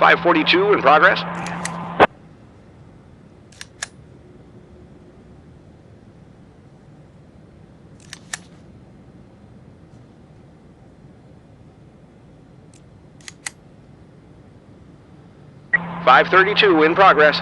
542 in progress. .532 in progress.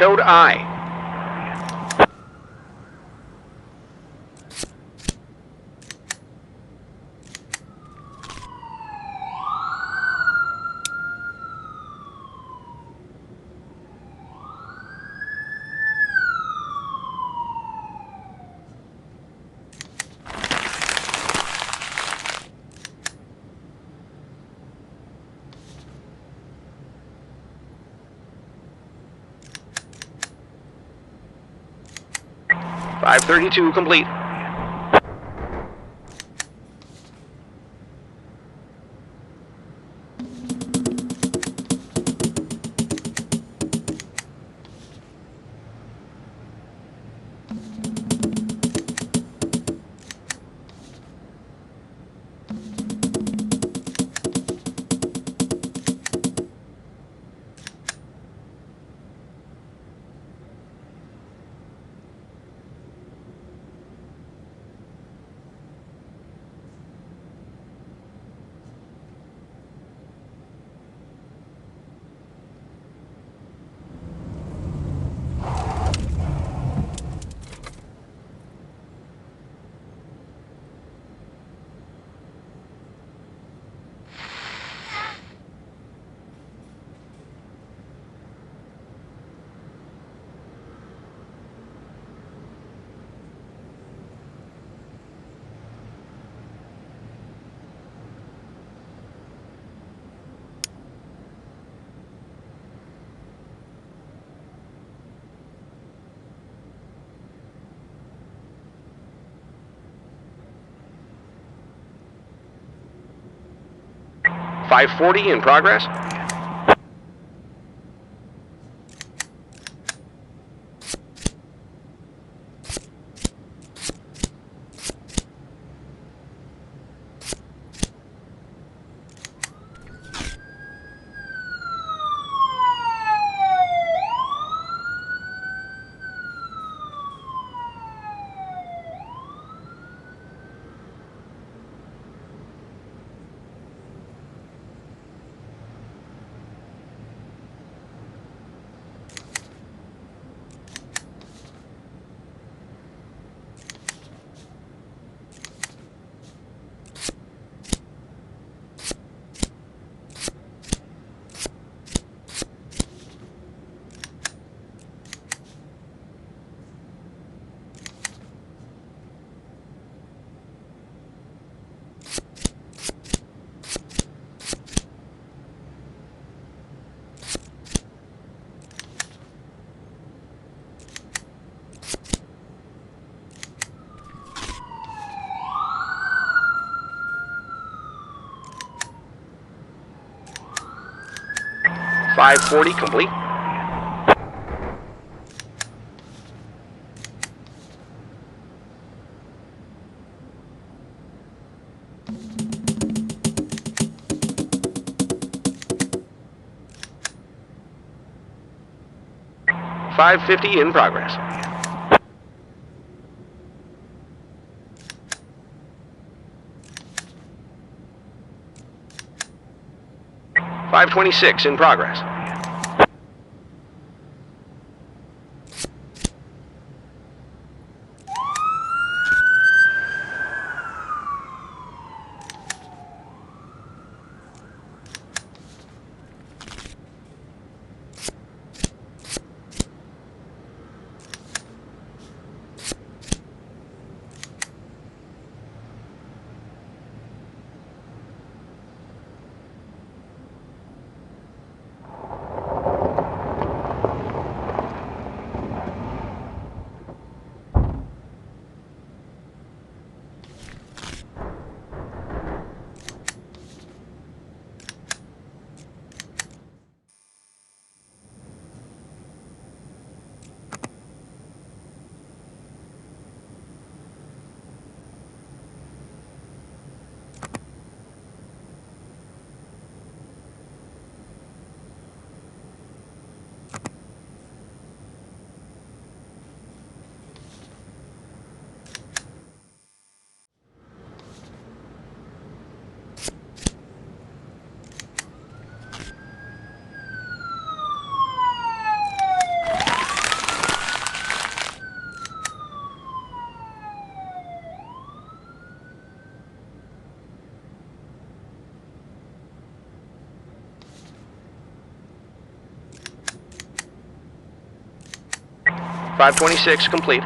Code I. .532 complete. .540 in progress. .540 complete. .550 in progress. .526 in progress. 526 complete.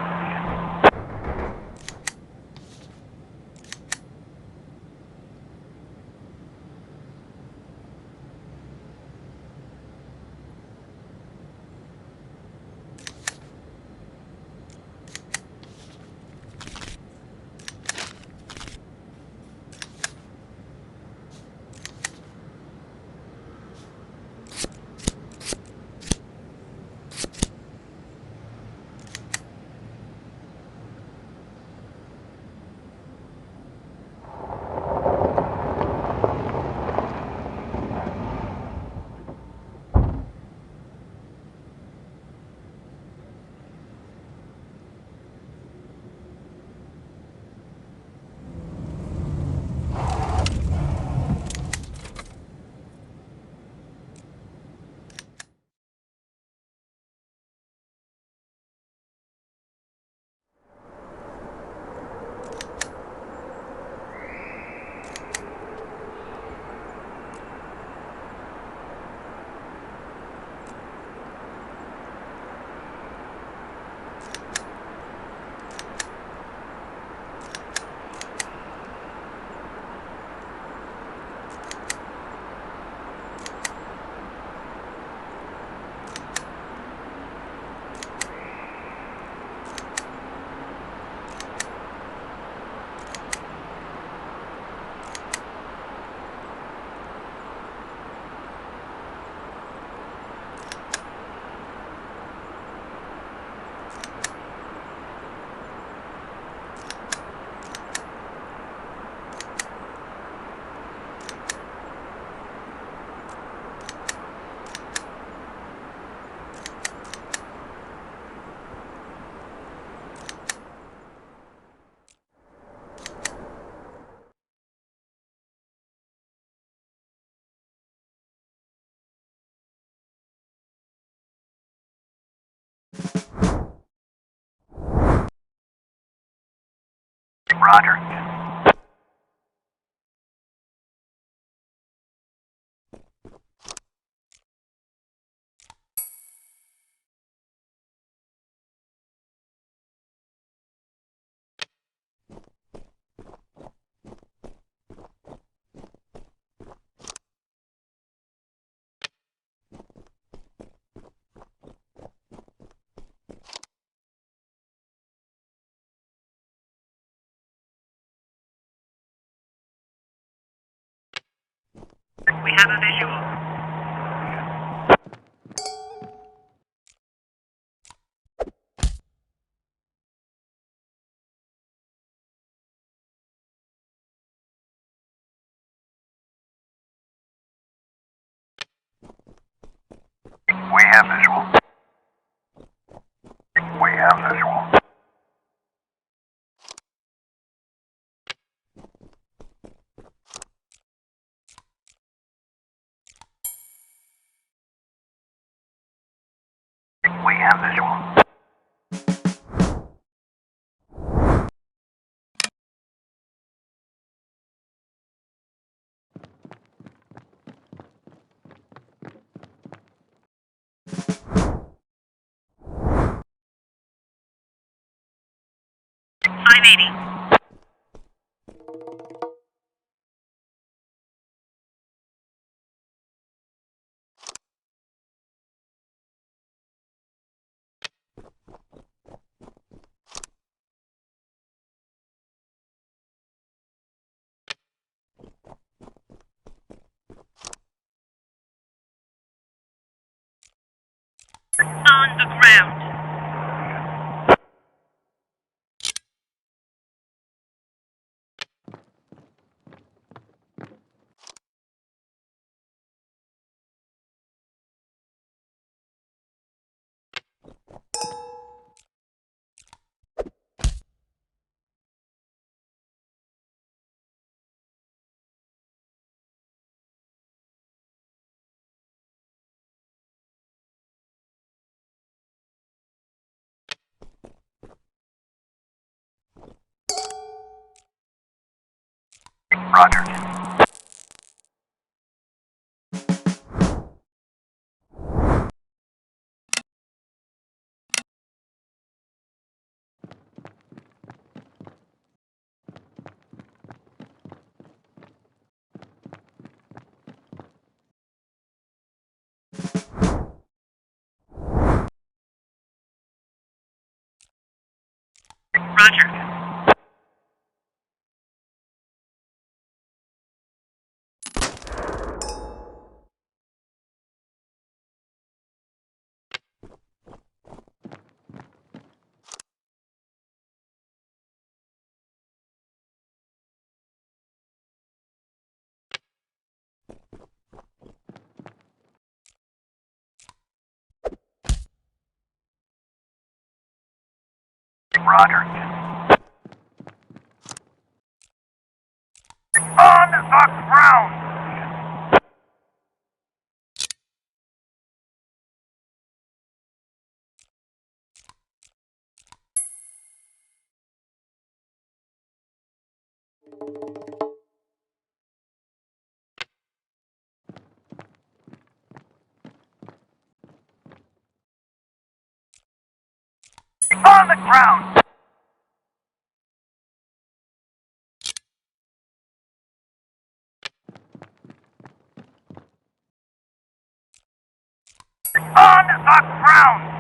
Roger. We have a visual. We have visual. We have visual. We have visual. $580. On the ground. Roger. Roger. Roger. On the ground! On the ground! On the ground!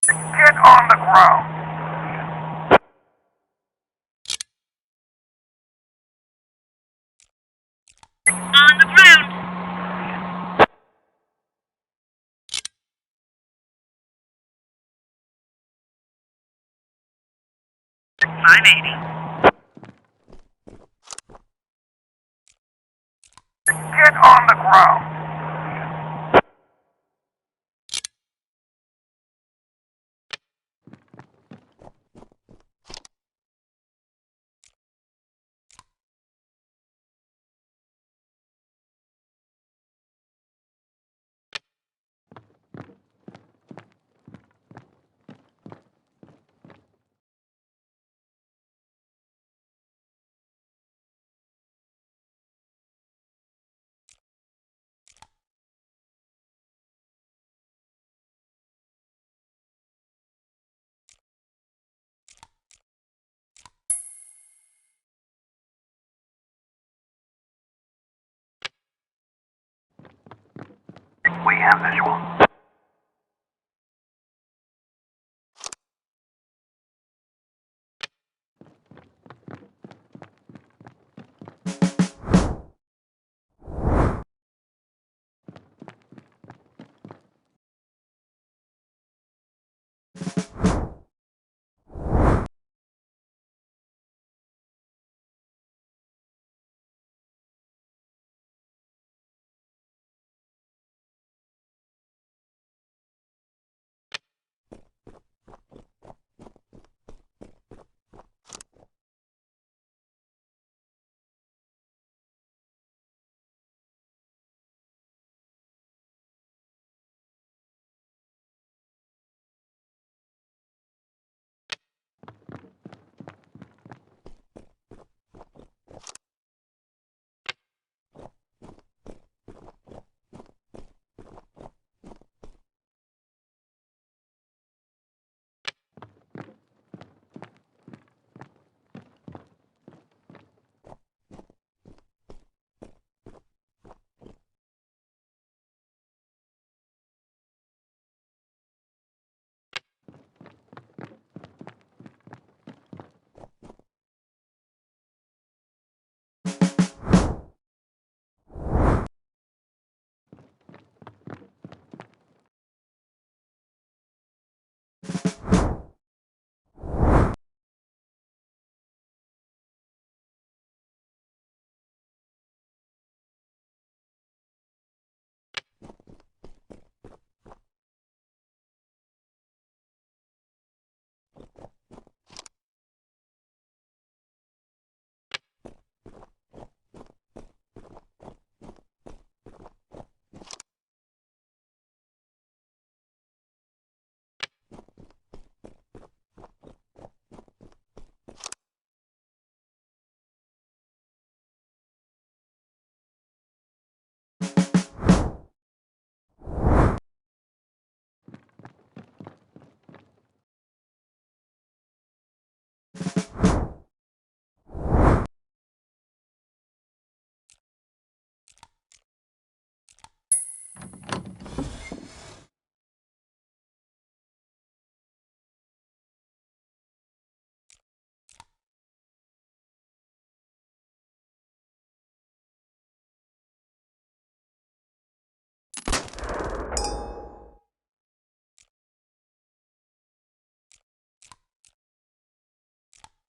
Get on the ground! On the ground! 580. Get on the ground! We have visual.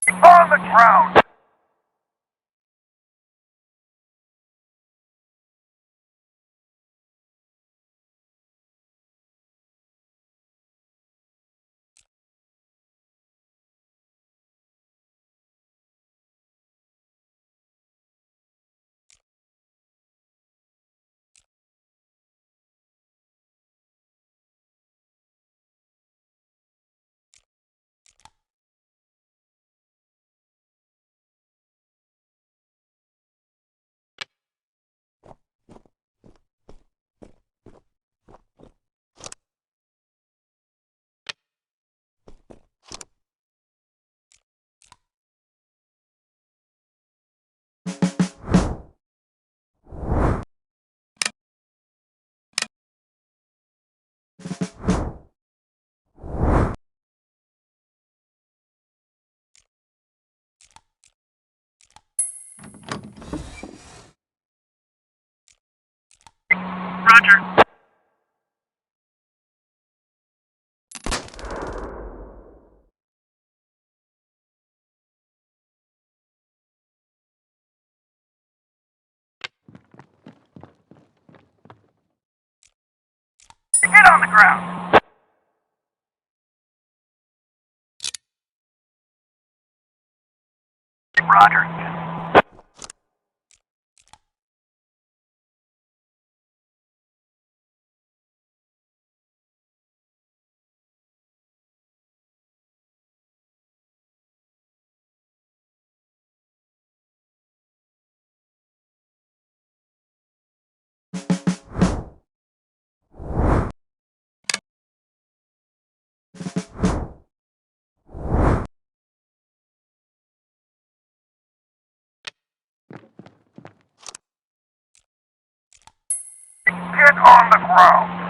On the ground! Roger. Get on the ground! Roger. Get on the ground!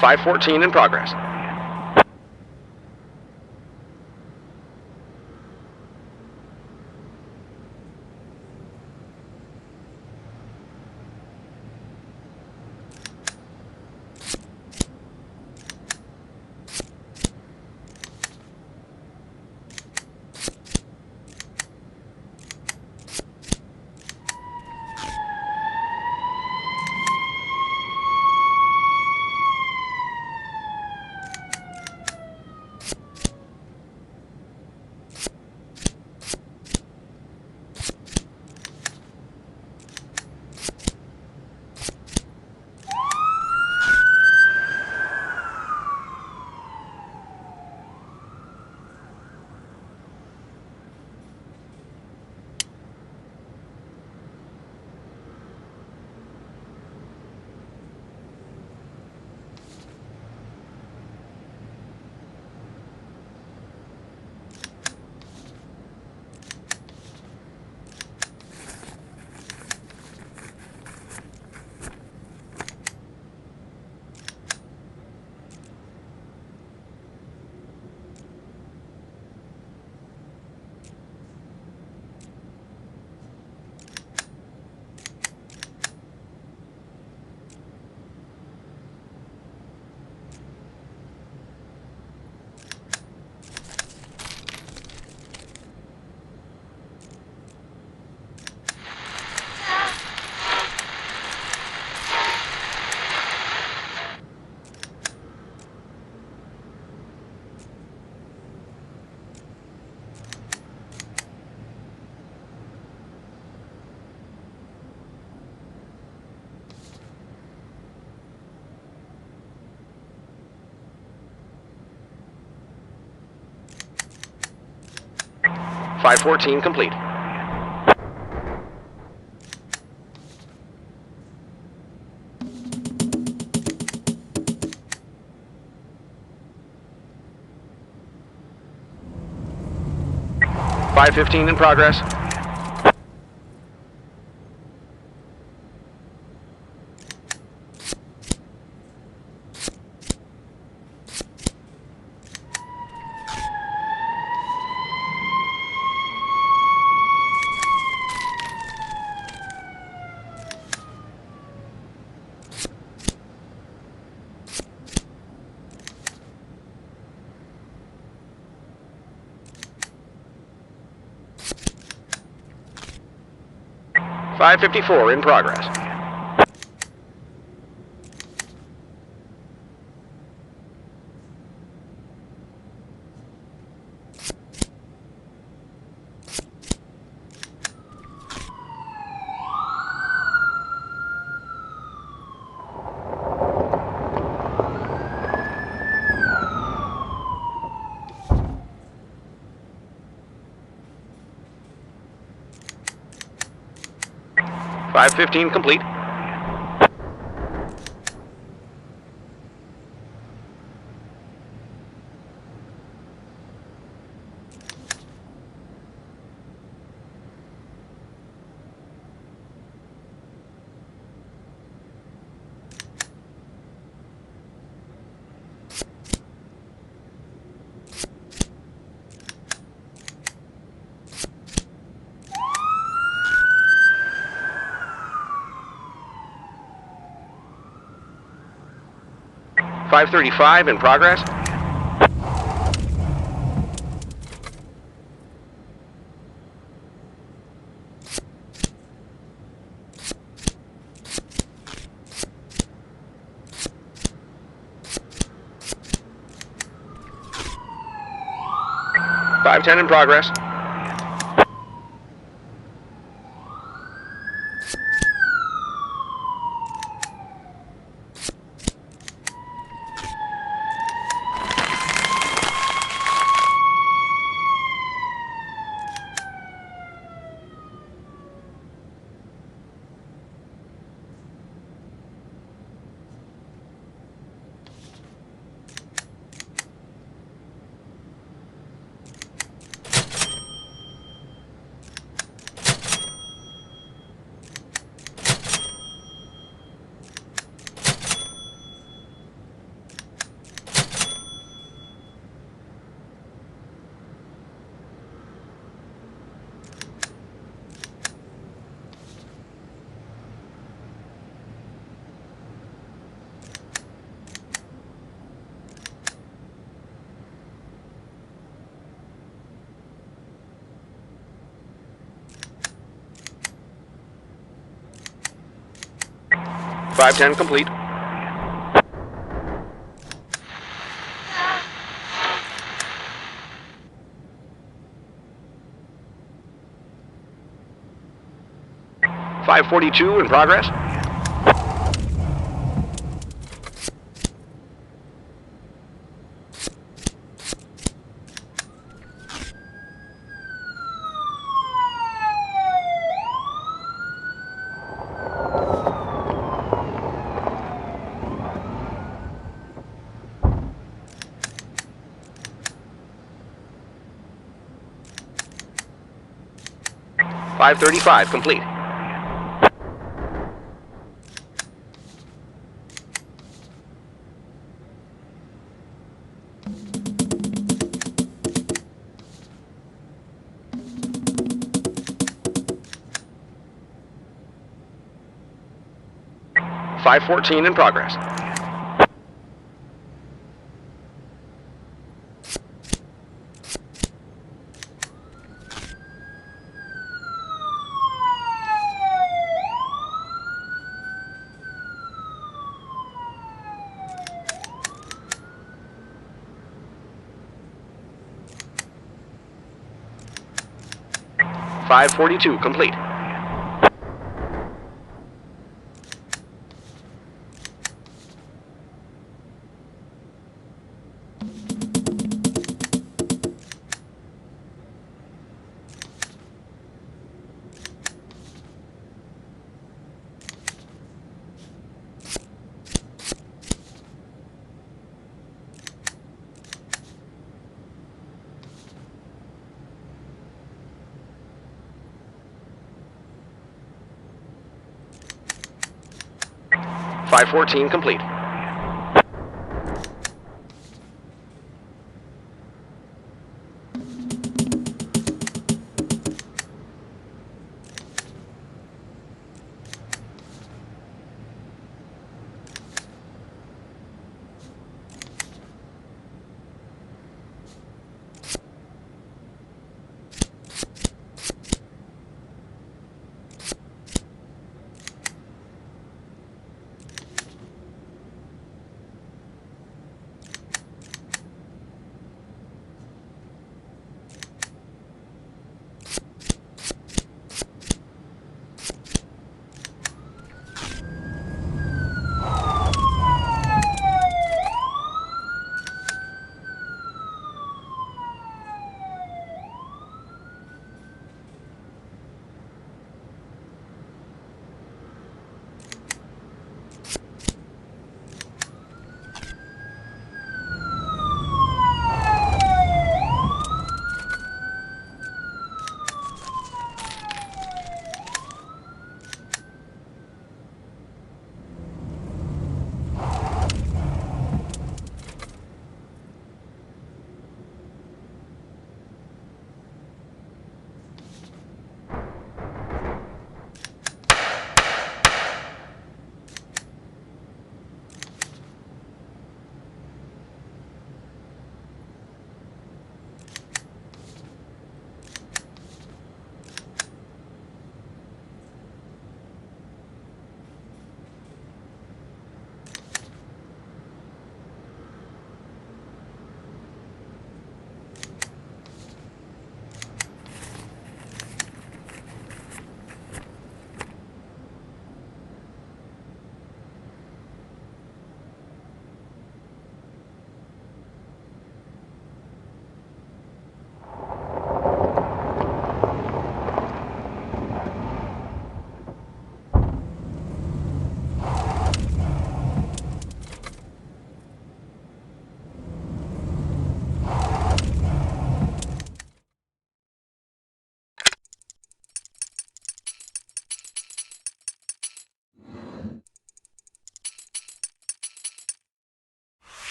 514 in progress. .514 complete. .515 in progress. .554 in progress. .515 complete. .535 in progress. .510 in progress. 510 complete. .542 in progress. .535 complete. .514 in progress. .542 complete. .514 complete.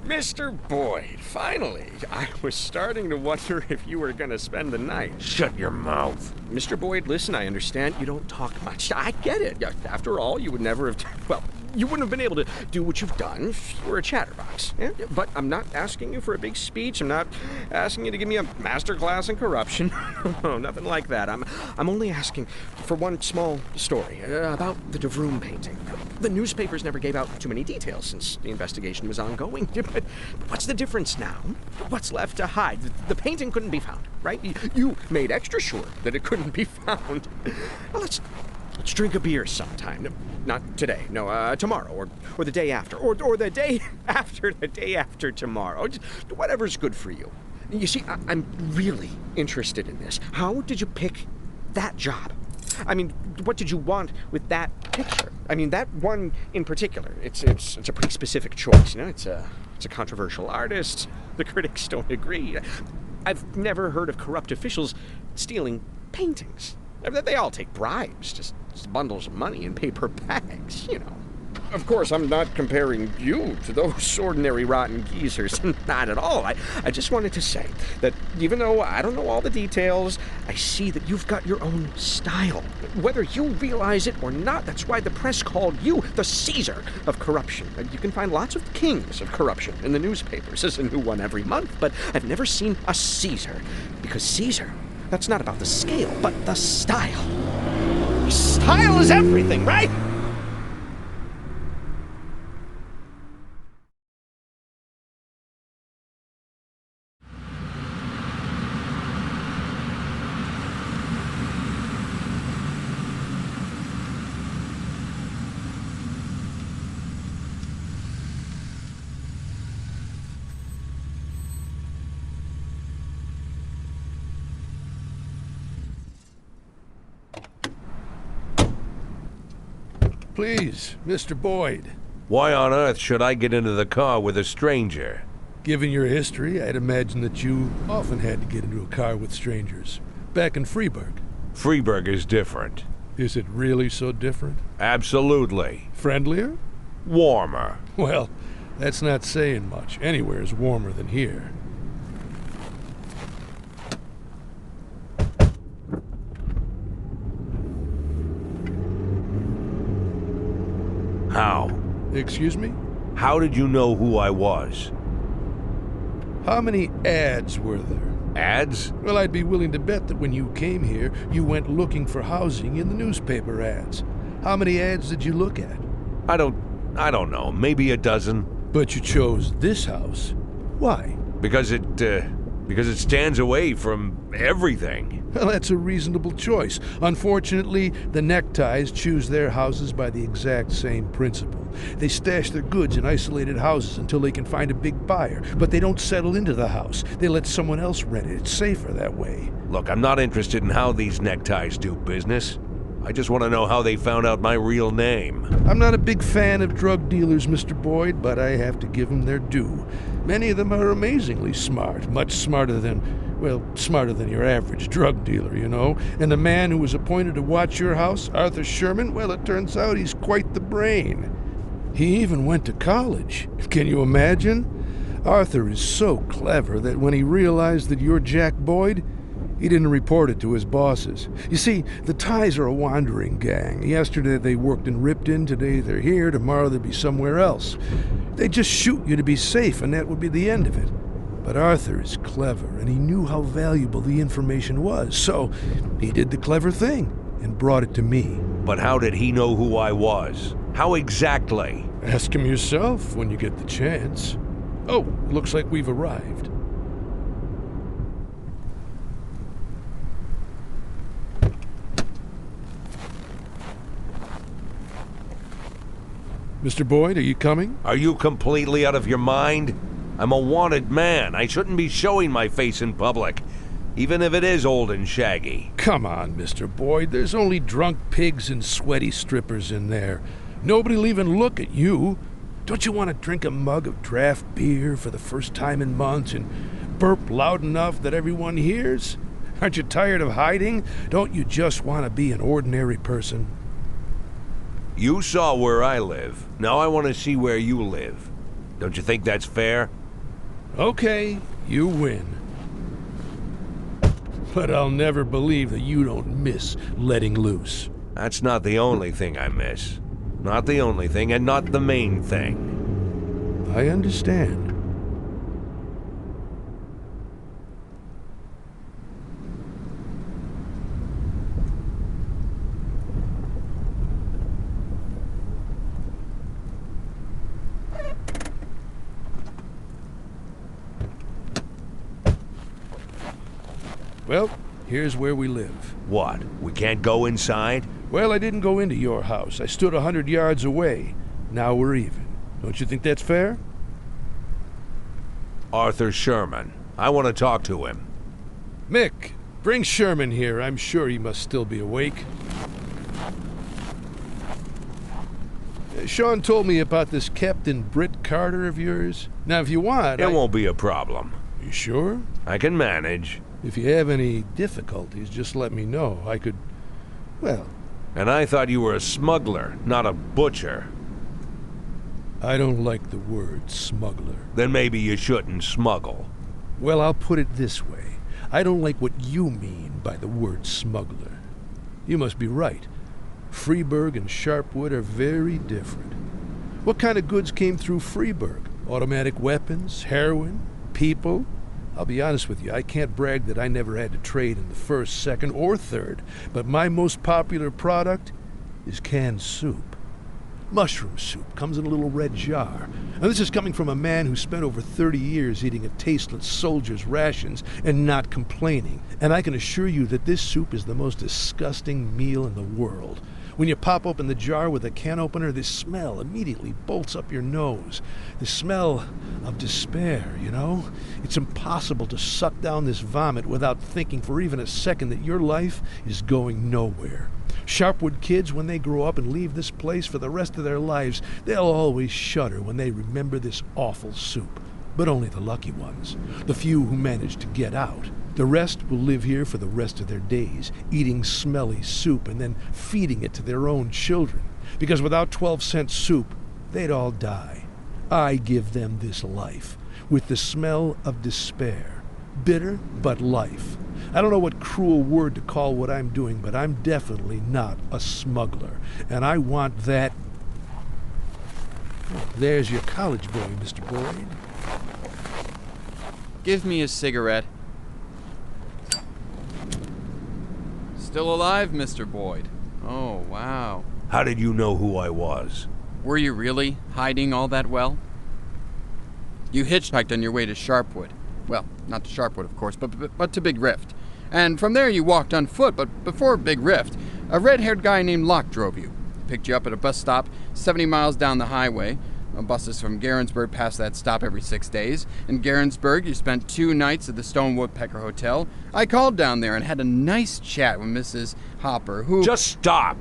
Mr. Boyd, finally. I was starting to wonder if you were going to spend the night. Shut your mouth. Mr. Boyd, listen, I understand you don't talk much. I get it. After all, you would never have... Well, you wouldn't have been able to do what you've done if you were a chatterbox. Yeah? But I'm not asking you for a big speech. I'm not asking you to give me a master class in corruption. No, nothing like that. I'm only asking for one small story about the DeVroom painting. The newspapers never gave out too many details since the investigation was ongoing. But what's the difference now? What's left to hide? The painting couldn't be found, right? You made extra sure that it couldn't be found. Well, let's drink a beer sometime. Not today, no, tomorrow, or the day after, or the day after tomorrow. Just whatever's good for you. You see, I'm really interested in this. How did you pick that job? I mean, what did you want with that picture? I mean, that one in particular. It's a pretty specific choice, you know? It's a controversial artist. The critics don't agree. I've never heard of corrupt officials stealing paintings. They all take bribes, just bundles of money in paper bags, you know. Of course, I'm not comparing you to those ordinary rotten geezers. Not at all. I just wanted to say that even though I don't know all the details, I see that you've got your own style. Whether you realize it or not, that's why the press called you the Caesar of corruption. You can find lots of kings of corruption in the newspapers. There's a new one every month, but I've never seen a Caesar. Because Caesar, that's not about the scale, but the style. Style is everything, right? Please, Mr. Boyd. Why on earth should I get into the car with a stranger? Given your history, I'd imagine that you often had to get into a car with strangers. Back in Freiburg. Freiburg is different. Is it really so different? Absolutely. Friendlier? Warmer. Well, that's not saying much. Anywhere is warmer than here. How? Excuse me? How did you know who I was? How many ads were there? Ads? Well, I'd be willing to bet that when you came here, you went looking for housing in the newspaper ads. How many ads did you look at? I don't know. Maybe a dozen. But you chose this house. Why? Because it stands away from everything. Well, that's a reasonable choice. Unfortunately, the neckties choose their houses by the exact same principle. They stash their goods in isolated houses until they can find a big buyer, but they don't settle into the house. They let someone else rent it. It's safer that way. Look, I'm not interested in how these neckties do business. I just want to know how they found out my real name. I'm not a big fan of drug dealers, Mr. Boyd, but I have to give them their due. Many of them are amazingly smart, much smarter than your average drug dealer, you know. And the man who was appointed to watch your house, Arthur Sherman, well, it turns out he's quite the brain. He even went to college. Can you imagine? Arthur is so clever that when he realized that you're Jack Boyd, he didn't report it to his bosses. You see, the Ties are a wandering gang. Yesterday they worked in Ripton, today they're here, tomorrow they'll be somewhere else. They just shoot you to be safe, and that would be the end of it. But Arthur is clever, and he knew how valuable the information was, so he did the clever thing and brought it to me. But how did he know who I was? How exactly? Ask him yourself when you get the chance. Oh, looks like we've arrived. Mr. Boyd, are you coming? Are you completely out of your mind? I'm a wanted man. I shouldn't be showing my face in public, even if it is old and shaggy. Come on, Mr. Boyd. There's only drunk pigs and sweaty strippers in there. Nobody'll even look at you. Don't you want to drink a mug of draft beer for the first time in months and burp loud enough that everyone hears? Aren't you tired of hiding? Don't you just want to be an ordinary person? You saw where I live. Now I want to see where you live. Don't you think that's fair? Okay, you win. But I'll never believe that you don't miss letting loose. That's not the only thing I miss. Not the only thing, and not the main thing. I understand. Well, here's where we live. What? We can't go inside? Well, I didn't go into your house. I stood 100 yards away. Now we're even. Don't you think that's fair? Arthur Sherman. I want to talk to him. Mick, bring Sherman here. I'm sure he must still be awake. Sean told me about this Captain Britt Carter of yours. Now, if you want, It won't be a problem. You sure? I can manage. If you have any difficulties, just let me know. I could... well... And I thought you were a smuggler, not a butcher. I don't like the word smuggler. Then maybe you shouldn't smuggle. Well, I'll put it this way. I don't like what you mean by the word smuggler. You must be right. Freeburg and Sharpwood are very different. What kind of goods came through Freeburg? Automatic weapons? Heroin? People? I'll be honest with you, I can't brag that I never had to trade in the first, second, or third, but my most popular product is canned soup. Mushroom soup comes in a little red jar. And this is coming from a man who spent over 30 years eating a tasteless soldier's rations and not complaining. And I can assure you that this soup is the most disgusting meal in the world. When you pop open the jar with a can opener, this smell immediately bolts up your nose. The smell of despair, you know? It's impossible to suck down this vomit without thinking for even a second that your life is going nowhere. Sharpwood kids, when they grow up and leave this place for the rest of their lives, they'll always shudder when they remember this awful soup. But only the lucky ones, the few who manage to get out. The rest will live here for the rest of their days, eating smelly soup and then feeding it to their own children. Because without 12-cent soup, they'd all die. I give them this life, with the smell of despair. Bitter, but life. I don't know what cruel word to call what I'm doing, but I'm definitely not a smuggler. And I want that... Oh, there's your college boy, Mr. Boyd. Give me a cigarette. Still alive, Mr. Boyd? Oh, wow. How did you know who I was? Were you really hiding all that well? You hitchhiked on your way to Sharpwood. Well, not to Sharpwood, of course, but to Big Rift. And from there you walked on foot, but before Big Rift, a red-haired guy named Locke drove you. Picked you up at a bus stop 70 miles down the highway. Buses from Garensburg pass that stop every 6 days. In Garensburg, you spent 2 nights at the Stone Woodpecker Hotel. I called down there and had a nice chat with Mrs. Hopper, who... Just stop!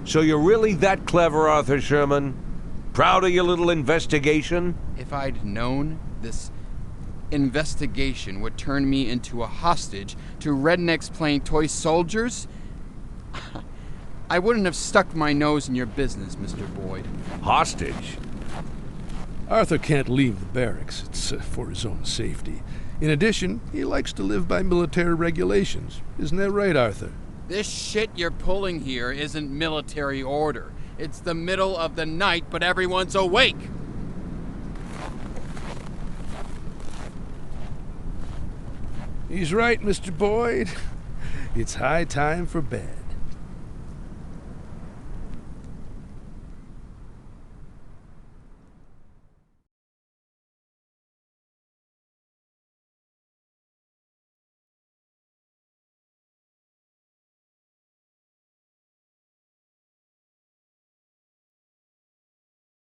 So you're really that clever, Arthur Sherman? Proud of your little investigation? If I'd known this investigation would turn me into a hostage to rednecks playing toy soldiers, I wouldn't have stuck my nose in your business, Mr. Boyd. Hostage? Arthur can't leave the barracks. It's for his own safety. In addition, he likes to live by military regulations. Isn't that right, Arthur? This shit you're pulling here isn't military order. It's the middle of the night, but everyone's awake. He's right, Mr. Boyd. It's high time for bed.